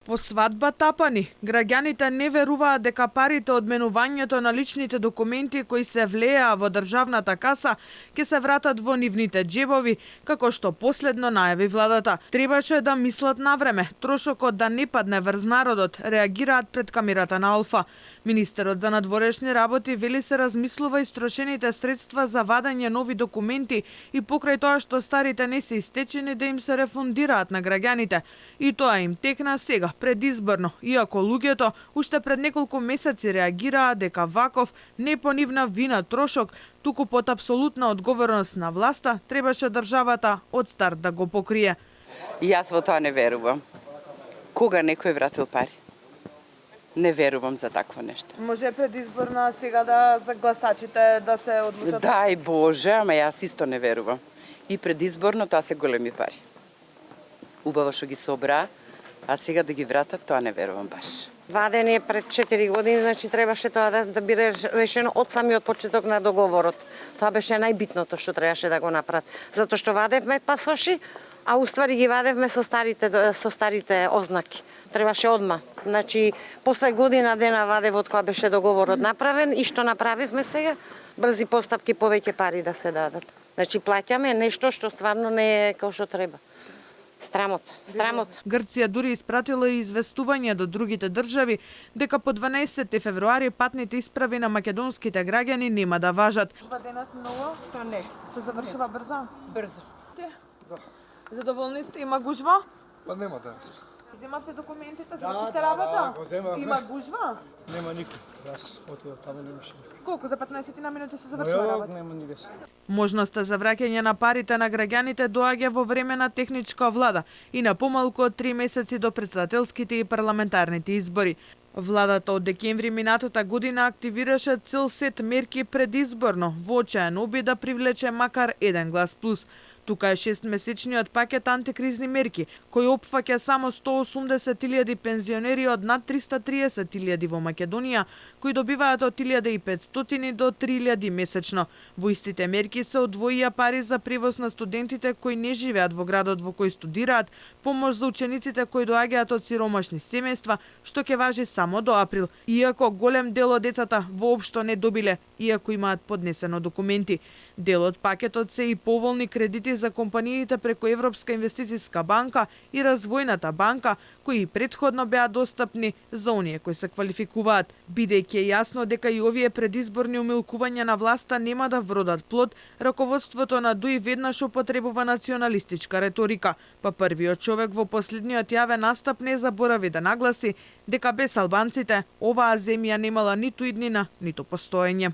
По свадба тапани, граѓаните не веруваат дека парите од менувањето на личните документи кои се влееа во државната каса ќе се вратат во нивните џебови, како што последно најави владата. Требаше да мислат навреме, трошокот да не падне врз народот, реагираат пред камерата на Алфа. Министерот за надворешни работи вели се размислува истрошените средства за вадење нови документи и покрај тоа што старите не се истечени да им се рефундираат на граѓаните. И тоа им текна сега, предизборно, иако луѓето уште пред неколку месеци реагираа дека ваков не по нивна вина трошок, туку под апсолутна одговорност на власта, требаше државата од старт да го покрие. Јас во тоа не верувам. Кога некој вратил пари? Не верувам за такво нешто. Може предизборно сега да за гласачите да се одлучат? Дај Боже, ама јас исто не верувам. И предизборно тоа се големи пари. Убаво што ги собраа, а сега да ги вратат, тоа не верувам баш. Ваден е пред 4 години, значи требаше тоа да биде решено од самиот почеток на договорот. Тоа беше најбитното што требаше да го направат. Затоа што вадевме пасоши, а уствари ги вадевме со старите ознаки. Требаше одма. Значи, после година дена вадевот која беше договорот направен и што направивме сега, брзи постапки, повеќе пари да се дадат. Значи, плаќаме нешто што стварно не е како што треба. Страмот. Грција дури испратила и известување до другите држави дека по 12 февруари патните исправи на македонските граѓани нема да важат. Денес многу? Па не. Се завршува брзо? Брзо. Да. Задоволни сте? Има гужва? Па нема денес. Земавте документите, завршите работа? го земавме. Има гужва? Нема никој. Јас отидов таму немаше никој. Колку за 15 на минути се завршува работа? Нема никој. Можноста за враќање на парите на граѓаните доаѓа во време на техничка влада и на помалку од 3 месеци до претседателските и парламентарните избори. Владата од декември минатата година активираше цел сет мерки предизборно во очаен обид да привлече макар еден глас плюс. Тука е 6-месечниот пакет антикризни мерки, кој опфаќа само 180.000 пензионери од над 330.000 во Македонија, кои добиваат од 1.500 до 3.000 месечно. Во истите мерки се одвоија пари за превоз на студентите кои не живеат во градот во кој студираат, помош за учениците кои доаѓаат од сиромашни семејства, што ќе важи само до април, иако голем дел од децата воопшто не добиле, иако имаат поднесено документи. Дел од пакетот се и поволни кредити за компаниите преку Европска инвестицијска банка и Развојната банка, кои претходно беа достапни за оние кои се квалификуваат. Бидејќи е јасно дека и овие предизборни умилкувања на власта нема да вродат плод, раководството на ДУИ веднаш употребува националистичка реторика, па првиот човек во последниот јавен настап не заборави да нагласи дека без албанците оваа земја немала ниту иднина, ниту постоење.